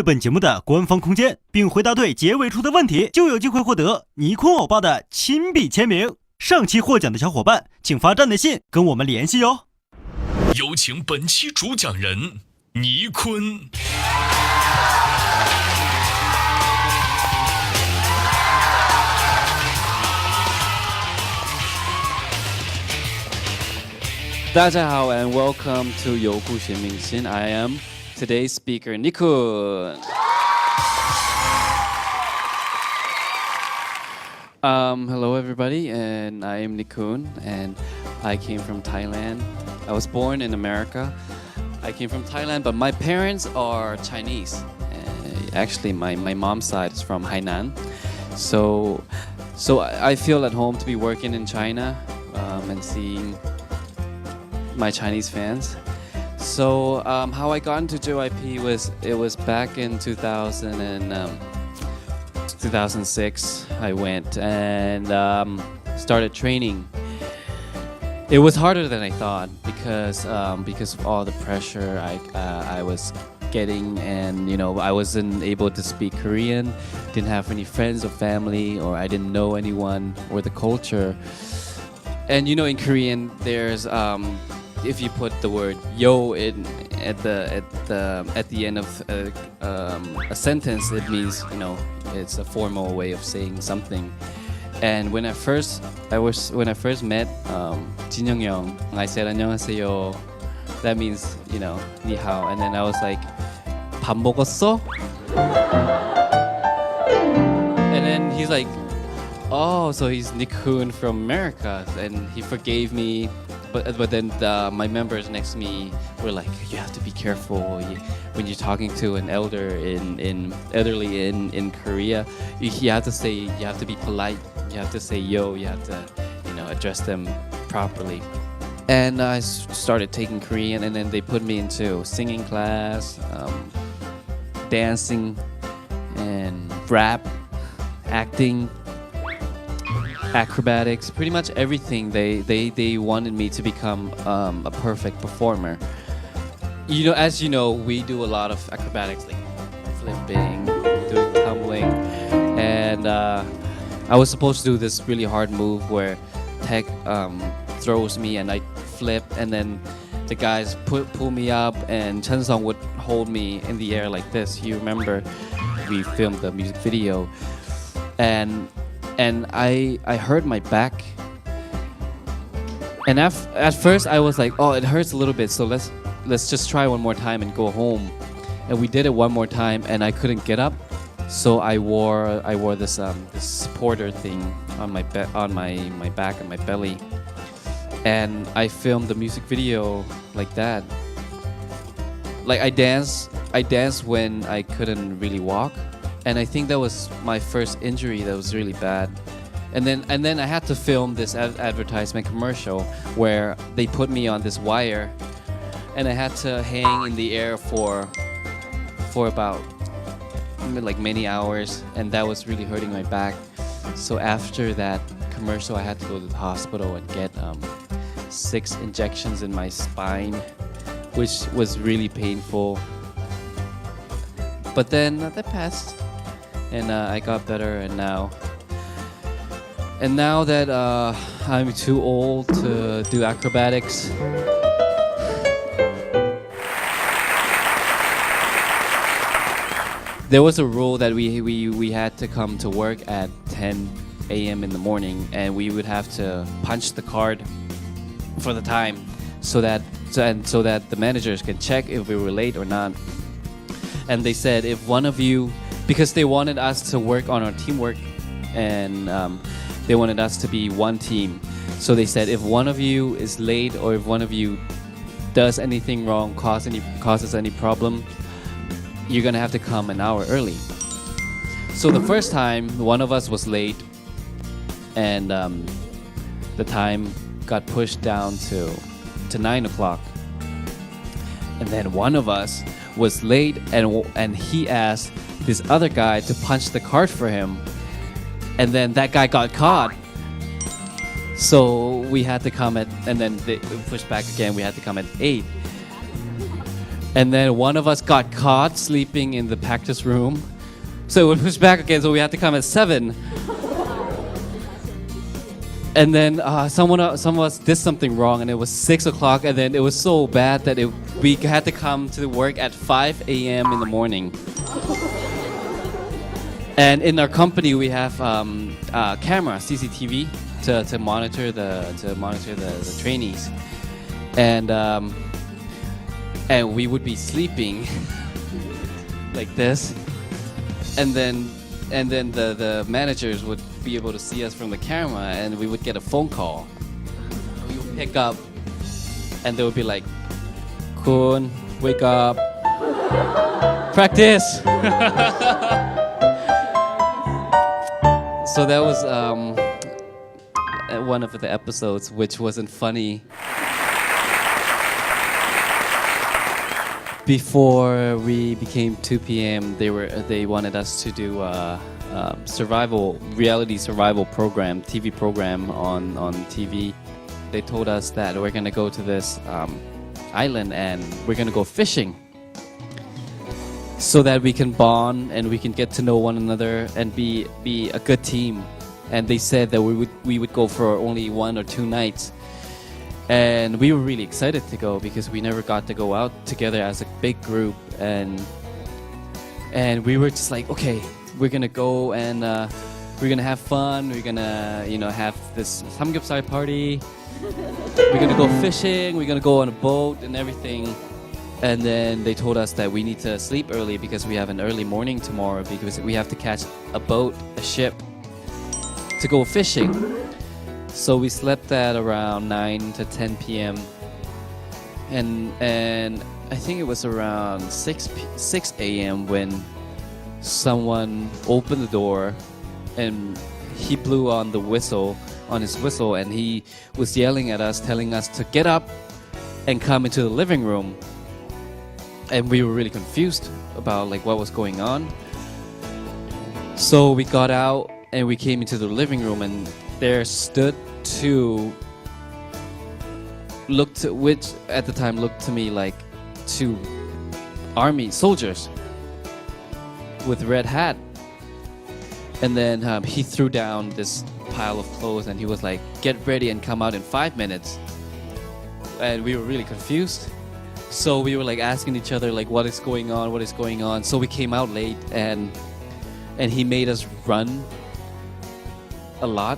阅本节目的官方空间，并回答对结尾出的问题，就有机会获得尼坤欧巴的亲笔签名。上期获奖的小伙伴，请发站内信跟我们联系哟。有请本期主讲人尼坤。大家好 and welcome to Youku Nichkhun. I am today's speaker, Nichkhun. Hello everybody, and I am Nichkhun, and I came from Thailand. I was born in America. I came from Thailand, but my parents are Chinese. Actually, my mom's side is from Hainan. So I feel at home to be working in China and seeing my Chinese fans. So how I got into JYP was back in 2006. I went and started training. It was harder than I thought because of all the pressure I was getting, and I wasn't able to speak Korean, didn't have any friends or family, or I didn't know anyone or the culture. And in Korean, there's if you put the word yo at the end of a sentence, it means it's a formal way of saying something. And when I first met Jin Young, I said 안녕하세요. That means ni hao. And then I was like, 밥 먹었어? And then he's like, oh, so he's Nichkhun from America, and he forgave me. But then my members next to me were like, you have to be careful when you're talking to an elderly in Korea. You have to be polite. You have to say yo. You have to address them properly. And I started taking Korean, and then they put me into singing class, dancing, and rap, acting, acrobatics, pretty much everything. They wanted me to become a perfect performer. As you know, we do a lot of acrobatics like flipping, doing tumbling, and I was supposed to do this really hard move where Tech throws me and I flip, and then the guys pull me up, and Chen Song would hold me in the air like this. You remember we filmed the music video, and I hurt my back, and at first I was like, oh, it hurts a little bit, so let's just try one more time and go home. And we did it one more time, and I couldn't get up, so I wore this supporter thing on my back and my belly, and I filmed the music video like that. Like I danced when I couldn't really walk. And I think that was my first injury that was really bad. And then I had to film this advertisement commercial where they put me on this wire, and I had to hang in the air for about like many hours, and that was really hurting my back. So after that commercial, I had to go to the hospital and get 6 injections in my spine, which was really painful. But then that passed. And I got better, and now that I'm too old to do acrobatics, there was a rule that we had to come to work at 10 a.m. in the morning, and we would have to punch the card for the time so that the managers can check if we were late or not. And they said if one of you, because they wanted us to work on our teamwork, and they wanted us to be one team. So they said if one of you is late, or if one of you does anything wrong, causes any problem, you're gonna have to come an hour early. So the first time, one of us was late, and the time got pushed down to 9 o'clock. And then one of us was late, and he asked this other guy to punch the card for him, and then that guy got caught. So we had to come and then they pushed back again. We had to come at 8. And then one of us got caught sleeping in the practice room. So it would push back again, so we had to come at 7. And then some of us did something wrong, and it was 6 o'clock, and then it was so bad that we had to come to work at 5 a.m. in the morning. And in our company, we have camera, CCTV, to monitor the trainees, and we would be sleeping like this, and then the managers would be able to see us from the camera, and we would get a phone call. We would pick up, and they would be like, "Kun, wake up, practice." So that was one of the episodes, which wasn't funny. Before we became 2 p.m., they wanted us to do a reality survival program, TV program on TV. They told us that we're gonna go to this island and we're gonna go fishing, so that we can bond and we can get to know one another and be a good team. And they said that we would go for only 1 or 2 nights. And we were really excited to go because we never got to go out together as a big group. And we were just like, okay, we're gonna go and we're gonna have fun. We're gonna, have this samgyeopsal party. We're gonna go fishing. We're gonna go on a boat and everything. And then they told us that we need to sleep early because we have an early morning tomorrow because we have to catch a ship to go fishing. So we slept at around 9 to 10 p.m. And I think it was around 6 a.m. when someone opened the door and he blew on his whistle, and he was yelling at us, telling us to get up and come into the living room. And we were really confused about what was going on. So we got out and we came into the living room, and there stood which at the time looked to me like 2 army soldiers with red hat. And then he threw down this pile of clothes and he was like, "Get ready and come out in 5 minutes." And we were really confused. So we were asking each other what is going on? So we came out late, and he made us run a lot.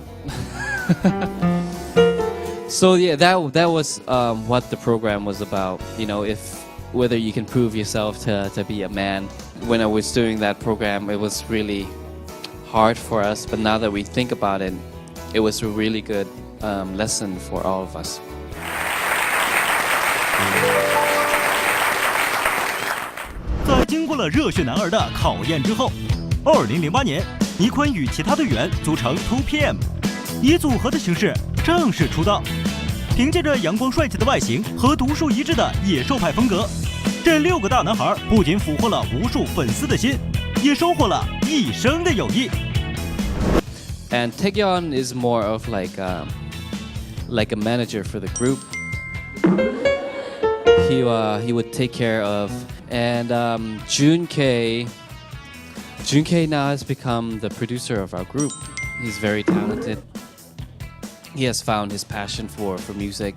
So yeah, that was what the program was about. Whether you can prove yourself to be a man. When I was doing that program, it was really hard for us, but now that we think about it, it was a really good lesson for all of us. 在经过了热血男儿的考验之后，2008年，倪坤与其他队员组成 2PM， 以组合的形式正式出道。凭借着阳光帅气的外形和独树一帜的野兽派风格，这6个大男孩不仅俘获了无数粉丝的心，也收获了一生的友谊。And Taekyeon is more of like a manager for the group. He would take care of. And Jun-K now has become the producer of our group. He's very talented. He has found his passion for music,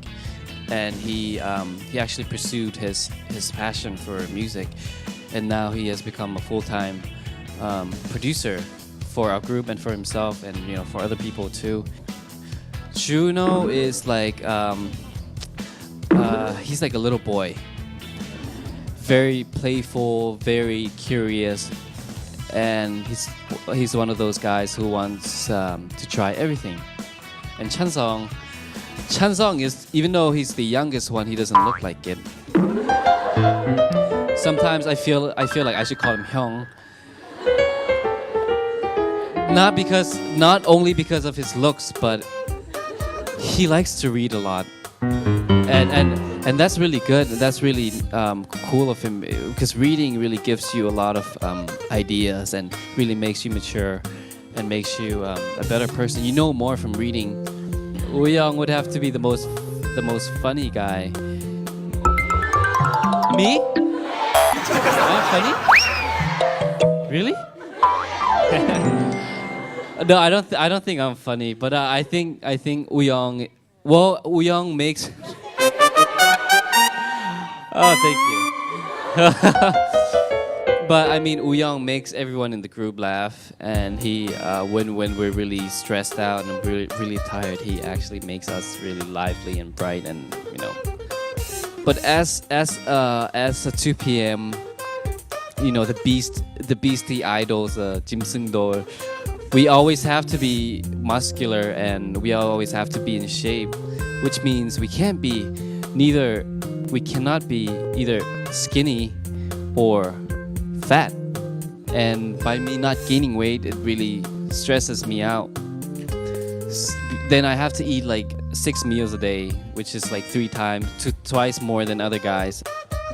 and he actually pursued his passion for music, and now he has become a full-time producer for our group and for himself, and for other people too. Juno is he's like a little boy. Very playful, very curious, and he's one of those guys who wants to try everything. And Chansong is, even though he's the youngest one, he doesn't look like it. Sometimes I feel like I should call him Hyung. Not only because of his looks, but he likes to read a lot. And that's really good. That's really cool of him, because reading really gives you a lot of ideas and really makes you mature and makes you a better person. You know more from reading. Woo-young would have to be the most funny guy. Me? I'm funny? Really? No, I don't think I'm funny, but I think Uyong. Well, Uyong makes. Oh, thank you. But I mean, Uyong makes everyone in the group laugh, and he, when we're really stressed out and really tired, he actually makes us really lively and bright, and you know. But as a 2 p.m. you know, the beastie idols, Kim Seung-do, we always have to be muscular and we always have to be in shape, which means we cannot be either skinny or fat. And by me not gaining weight, it really stresses me out. Then I have to eat like 6 meals a day, which is like twice more than other guys.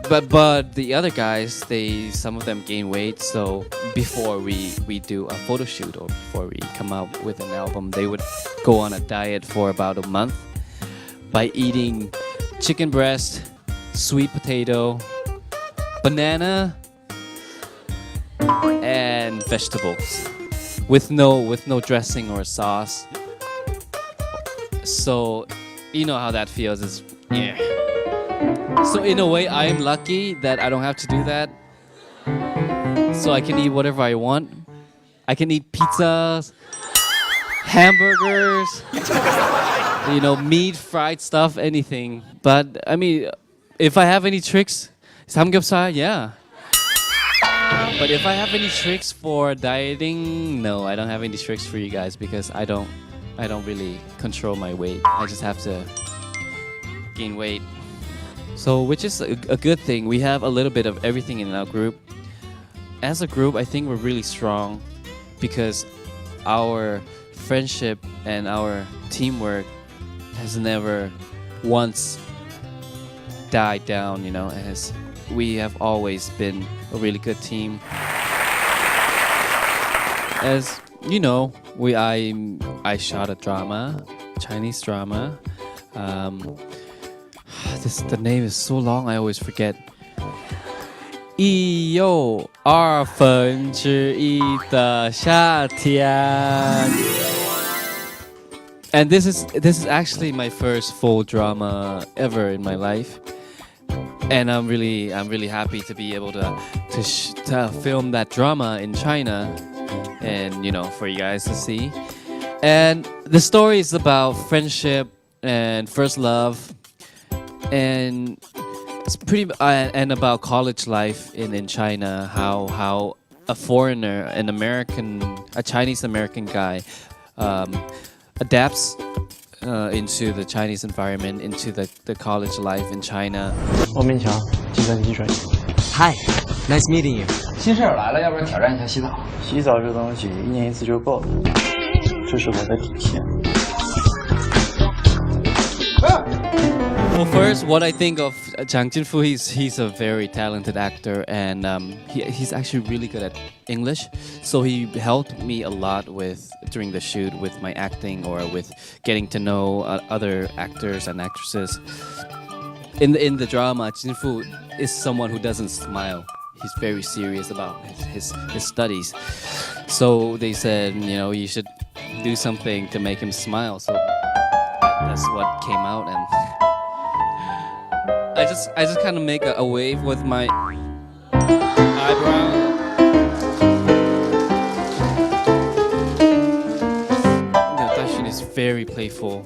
But the other guys, some of them gain weight. So before we do a photo shoot or before we come out with an album, they would go on a diet for about a month by eating chicken breast, sweet potato, banana, and vegetables with no dressing or sauce. So you know how that feels. Is yeah. So in a way, I am lucky that I don't have to do that. So I can eat whatever I want. I can eat pizzas, hamburgers, you know, meat, fried stuff, anything. But I mean, if I have any tricks, samgyeopsal, yeah. But if I have any tricks for dieting, no, I don't have any tricks for you guys because I don't really control my weight. I just have to gain weight. So, which is a good thing. We have a little bit of everything in our group. As a group, I think we're really strong because our friendship and our teamwork has never once died down, you know, as we have always been a really good team. As you know, I shot a drama, Chinese drama. The name is so long, I always forget. 1/2的夏天. And this is actually my first full drama ever in my life, and I'm really happy to be able to film that drama in China, and you know, for you guys to see. And the story is about friendship and first love. And it's pretty and about college life in China, how a foreigner, a Chinese American guy, adapts into the Chinese environment, into the college life in China. 王明强，计算机专业。Hi, nice meeting you. 新室友来了，要不然挑战一下洗澡？洗澡这东西1年1次就够了，这是我的底线。 Well, first, what I think of Chang Jinfu, he's a very talented actor, and he's actually really good at English. So he helped me a lot during the shoot with my acting or with getting to know other actors and actresses. In the drama, Jinfu is someone who doesn't smile. He's very serious about his studies. So they said, you know, you should do something to make him smile. So that's what came out, and I just kind of make a wave with my eyebrow. No, Daishin is very playful.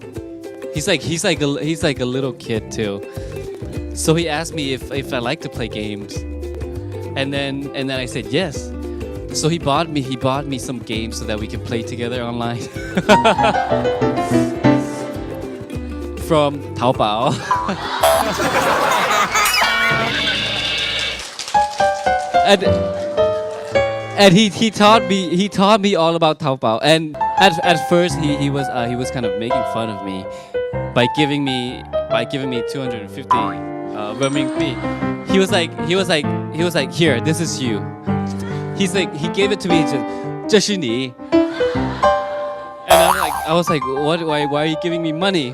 He's like a little kid too. So he asked me if I like to play games, and then I said yes. So he bought me some games so that we can play together online. From Taobao. and he taught me all about Taobao. And at first he was kind of making fun of me by giving me 250 renminbi. He was like, here, this is you. He gave it to me. 这是你. And I was like, what? Why are you giving me money?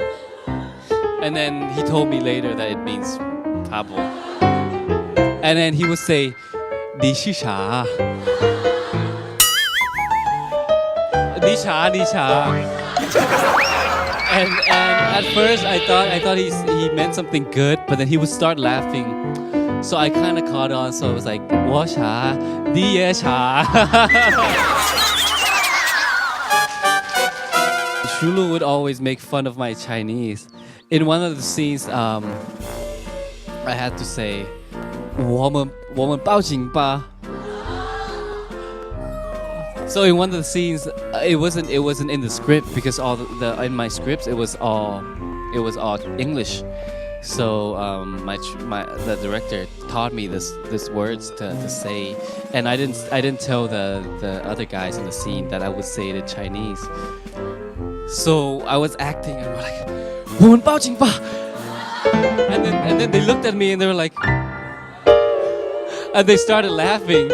And then he told me later that it means tabo. And then he would say, 你是啥？你啥？你啥？ And at first I thought he meant something good, but then he would start laughing. So I kind of caught on. So I was like, 我啥？你也啥？ Shulu would always make fun of my Chinese. In one of the scenes, I had to say, 我们报警吧. So in one of the scenes, it wasn't in the script because all in my scripts it was all English. So the director taught me this words to say, and I didn't tell the other guys in the scene that I would say it in Chinese. So I was acting and we're like, 我们报警吧. And then they looked at me and they were like, and they started laughing.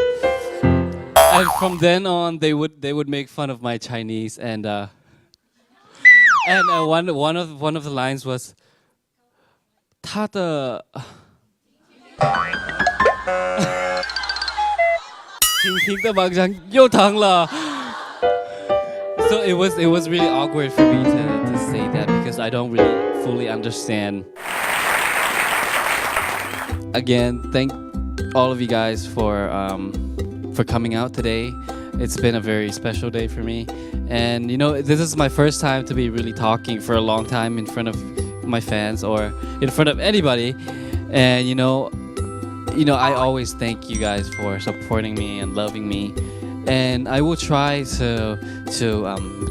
And from then on, they would make fun of my Chinese, and one of the lines was, 他的婷的盲肠又疼了. So it was really awkward for me to say that because I don't really fully understand. Again, thank all of you guys for coming out today. It's been a very special day for me, and this is my first time to be really talking for a long time in front of my fans or in front of anybody. And I always thank you guys for supporting me and loving me, and I will try to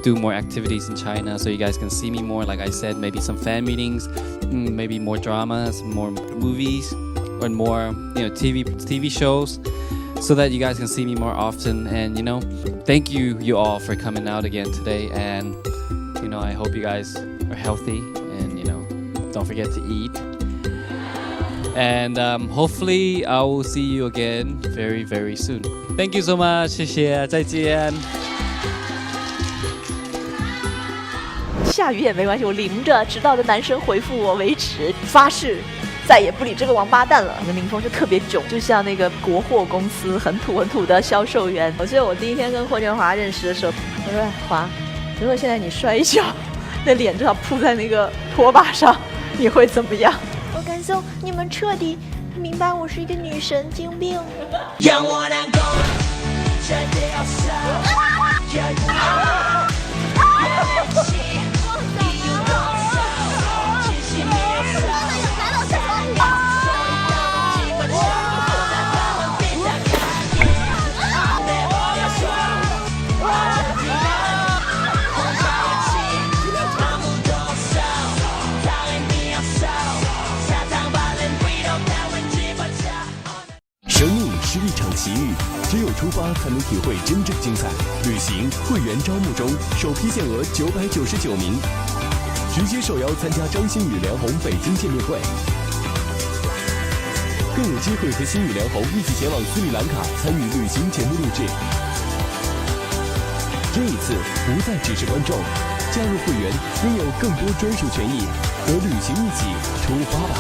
do more activities in China so you guys can see me more. Like I said, maybe some fan meetings, maybe more dramas, more movies, or more TV shows, so that you guys can see me more often. And thank you all for coming out again today. And I hope you guys are healthy, and don't forget to eat. And hopefully I will see you again very, very soon. Thank you so much. 谢谢，再见。下雨也没关系，我淋着，直到的男生回复我为止，发誓再也不理这个王八蛋了。林峰就特别囧，就像那个国货公司很土的销售员。我记得我第一天跟霍建华认识的时候，我说华，如果现在你摔一跤，那脸正好扑在那个拖把上，你会怎么样？我感受你们彻底明白我是一个女神经病。让我难过，真的要伤，也不好，别放弃。生命是一场奇遇，只有出发才能体会真正精彩。旅行会员招募中，首批限额999名，直接受邀参加张馨予、梁红北京见面会，更有机会和馨予、梁红一起前往斯里兰卡参与旅行节目录制。这一次不再只是观众，加入会员拥有更多专属权益，和旅行一起出发吧！